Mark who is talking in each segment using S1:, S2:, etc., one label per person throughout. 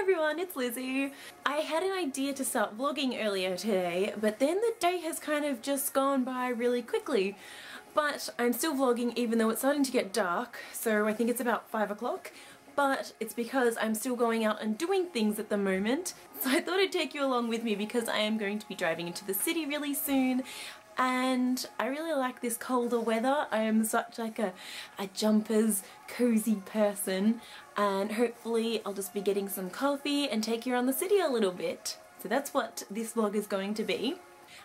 S1: everyone, it's Lizzie. I had an idea to start vlogging earlier today, but then the day has kind of just gone by really quickly. But I'm still vlogging even though it's starting to get dark, so I think it's about 5 o'clock. But it's because I'm still going out and doing things at the moment. So I thought I'd take you along with me because I am going to be driving into the city really soon. And I really like this colder weather. I am such like a jumpers, cozy person, and hopefully I'll just be getting some coffee and take you around the city a little bit. So that's what this vlog is going to be.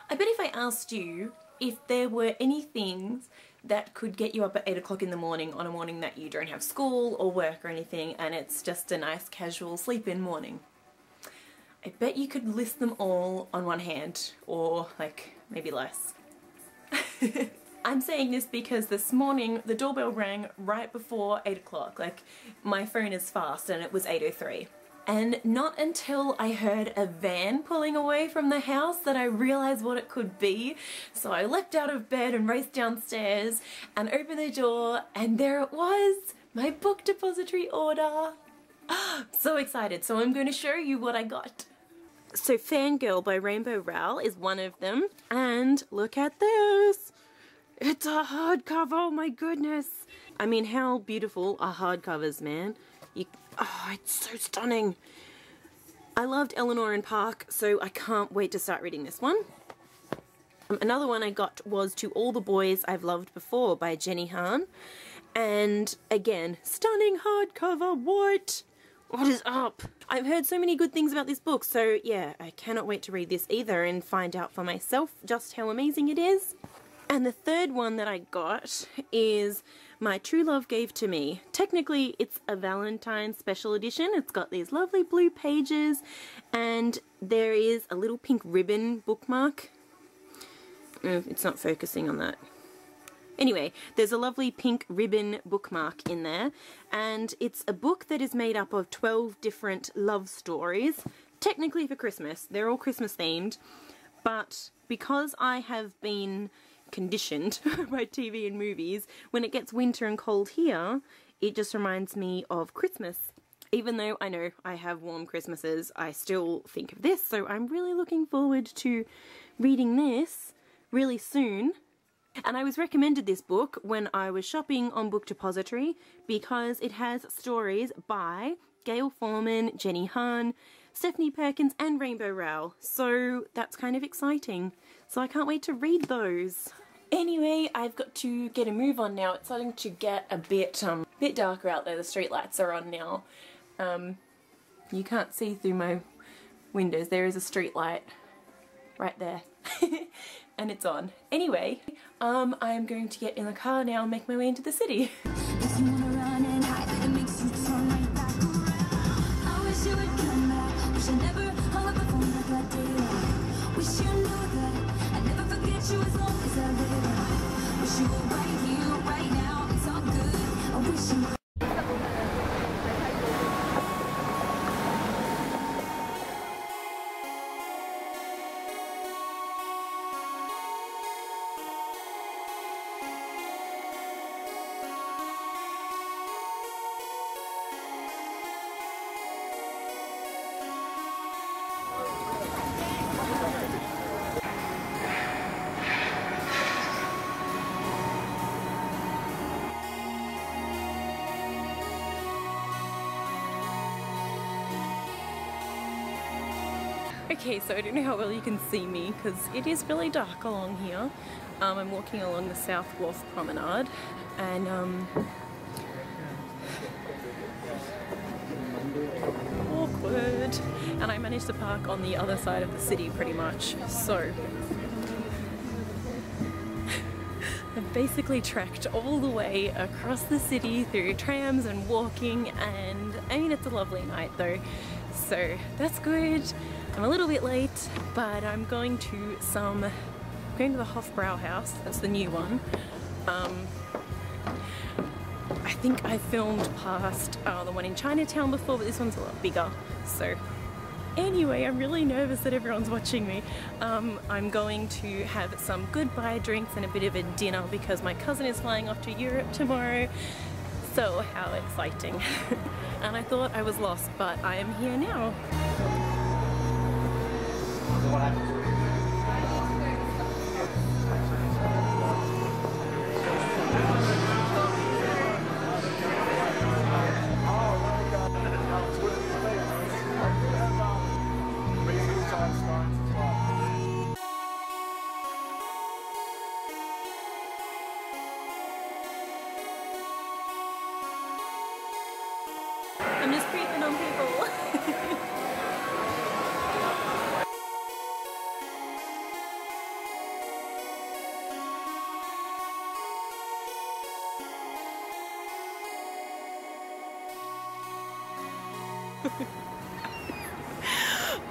S1: I bet if I asked you if there were any things that could get you up at 8 o'clock in the morning on a morning that you don't have school or work or anything and it's just a nice casual sleep-in morning, I bet you could list them all on one hand, or like maybe less. I'm saying this because this morning the doorbell rang right before 8 o'clock. Like, my phone is fast and it was 8:03. And not until I heard a van pulling away from the house that I realised what it could be. So I leapt out of bed and raced downstairs and opened the door, and there it was! My book depository order! So excited, so I'm going to show you what I got. So Fangirl by Rainbow Rowell is one of them, and look at this! It's a hardcover, oh my goodness! I mean, how beautiful are hardcovers, man? Oh, it's so stunning! I loved Eleanor and Park, so I can't wait to start reading this one. Another one I got was To All the Boys I've Loved Before by Jenny Han. And again, stunning hardcover, what? What is up? I've heard so many good things about this book, so yeah, I cannot wait to read this either and find out for myself just how amazing it is. And the third one that I got is My True Love Gave to Me. Technically, it's a Valentine's special edition. It's got these lovely blue pages, and there is a little pink ribbon bookmark. It's not focusing on that. Anyway, there's a lovely pink ribbon bookmark in there, and it's a book that is made up of 12 different love stories, technically for Christmas. They're all Christmas themed, but because I have been conditioned by TV and movies, when it gets winter and cold here, it just reminds me of Christmas. Even though I know I have warm Christmases, I still think of this, so I'm really looking forward to reading this really soon. And I was recommended this book when I was shopping on Book Depository because it has stories by Gail Foreman, Jenny Han, Stephanie Perkins and Rainbow Rowell, so that's kind of exciting. So I can't wait to read those. Anyway, I've got to get a move on now. It's starting to get a bit darker out there. The street lights are on now. You can't see through my windows. There is a street light right there. And it's on. Anyway, I'm going to get in the car now and make my way into the city. Okay, so I don't know how well you can see me because it is really dark along here. I'm walking along the South Wharf Promenade, and awkward. And I managed to park on the other side of the city pretty much, so I've basically trekked all the way across the city through trams and walking, and I mean, it's a lovely night though, so that's good. I'm a little bit late, but I'm going to the Hofbrau house. That's the new one. I think I filmed past the one in Chinatown before, but this one's a lot bigger. So anyway, I'm really nervous that everyone's watching me. I'm going to have some goodbye drinks and a bit of a dinner because my cousin is flying off to Europe tomorrow. So how exciting. And I thought I was lost, but I am here now. I'm just creeping on people.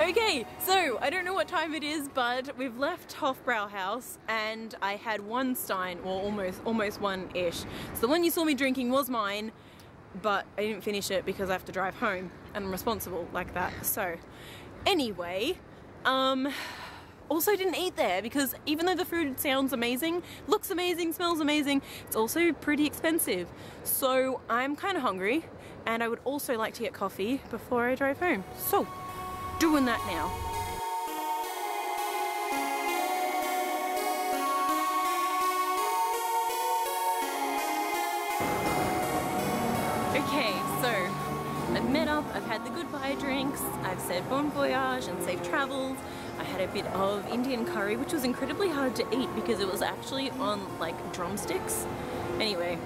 S1: Okay, so I don't know what time it is, but we've left Hofbrauhaus and I had one stein, or almost one-ish. So the one you saw me drinking was mine, but I didn't finish it because I have to drive home and I'm responsible like that. So anyway, also didn't eat there because even though the food sounds amazing, looks amazing, smells amazing, it's also pretty expensive. So I'm kind of hungry and I would also like to get coffee before I drive home. So doing that now. Okay, so I've met up, I've had the goodbye drinks, I've said bon voyage and safe travels. I had a bit of Indian curry, which was incredibly hard to eat because it was actually on like drumsticks. Anyway,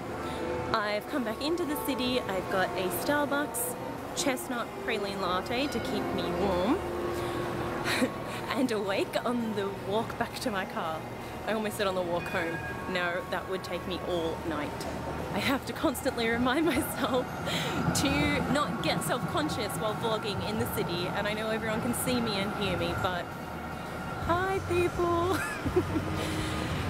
S1: I've come back into the city. I've got a Starbucks chestnut praline latte to keep me warm and awake on the walk back to my car. I almost said on the walk home. No, that would take me all night. I have to constantly remind myself to not get self-conscious while vlogging in the city, and I know everyone can see me and hear me, but hi people!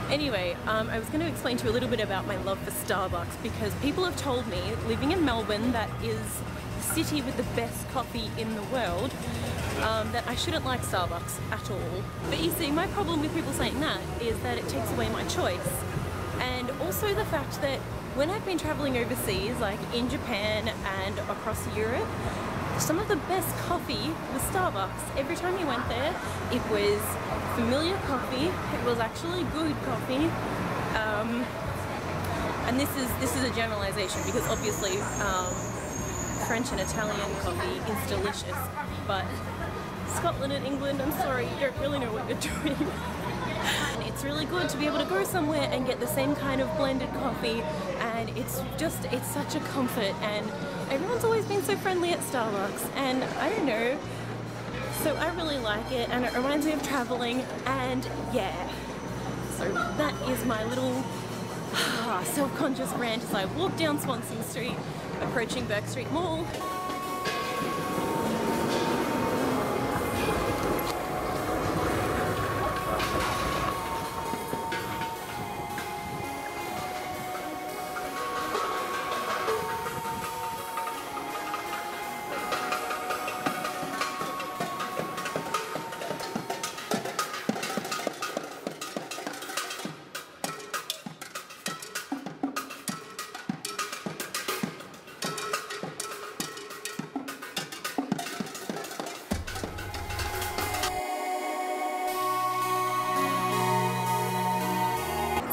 S1: Anyway, I was going to explain to you a little bit about my love for Starbucks because people have told me, living in Melbourne, that is the city with the best coffee in the world, that I shouldn't like Starbucks at all. But you see, my problem with people saying that is that it takes away my choice. And also the fact that when I've been traveling overseas, like in Japan and across Europe, some of the best coffee was Starbucks. Every time you went there, it was familiar coffee, it was actually good coffee. And this is a generalization because obviously French and Italian coffee is delicious, but Scotland and England, I'm sorry, you don't really know what you're doing. And it's really good to be able to go somewhere and get the same kind of blended coffee, and it's such a comfort, and everyone's always been so friendly at Starbucks, and I don't know, so I really like it, and it reminds me of traveling, and yeah. So that is my little self-conscious rant as I walk down Swanston Street, approaching Burke Street Mall.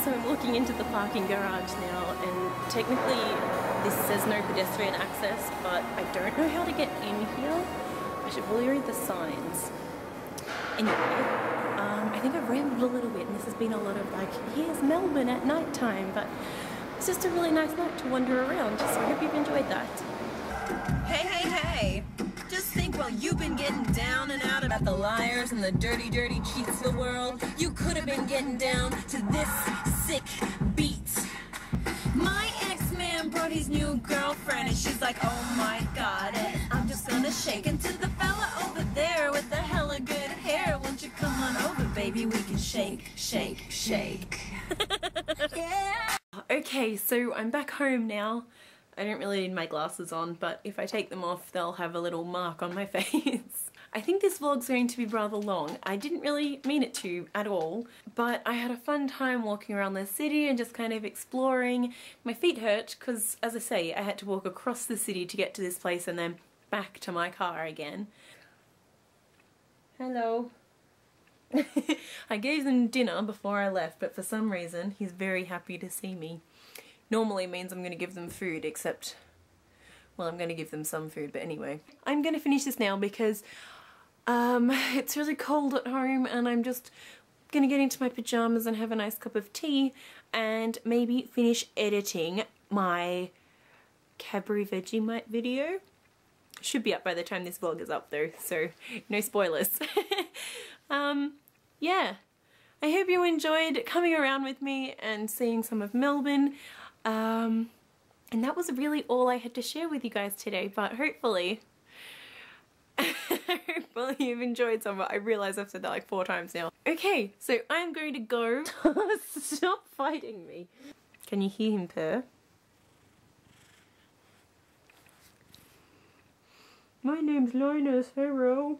S1: So I'm walking into the parking garage now, and technically this says no pedestrian access, but I don't know how to get in here. I should probably read the signs. Anyway, I think I've rambled a little bit, and this has been a lot of like, here's Melbourne at night time, but it's just a really nice night to wander around, so I hope you've enjoyed that.
S2: Hey, hey, hey! Just think while you've been getting down and out about the liars and the dirty, dirty cheats of the world, you could have been getting down to this sick beat. My ex-man brought his new girlfriend and she's like, oh my god, and I'm just gonna shake into the fella over there with the hella good hair. Won't you come on over, baby? We can shake, shake, shake. Yeah!
S1: Okay, so I'm back home now. I don't really need my glasses on, but if I take them off, they'll have a little mark on my face. I think this vlog's going to be rather long. I didn't really mean it to at all, but I had a fun time walking around the city and just kind of exploring. My feet hurt because, as I say, I had to walk across the city to get to this place and then back to my car again. Hello. I gave them dinner before I left, but for some reason he's very happy to see me. Normally it means I'm going to give them food, except, well, I'm going to give them some food, but anyway. I'm going to finish this now because it's really cold at home and I'm just going to get into my pajamas and have a nice cup of tea and maybe finish editing my Cadbury Vegemite video. Should be up by the time this vlog is up though, so no spoilers. Yeah, I hope you enjoyed coming around with me and seeing some of Melbourne. And that was really all I had to share with you guys today, but hopefully you've enjoyed some of it. I realise I've said that like 4 times now. Okay, so I'm going to go. Stop fighting me. Can you hear him purr? My name's Linus, hello.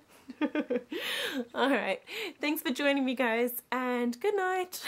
S1: Alright, thanks for joining me guys, and good night.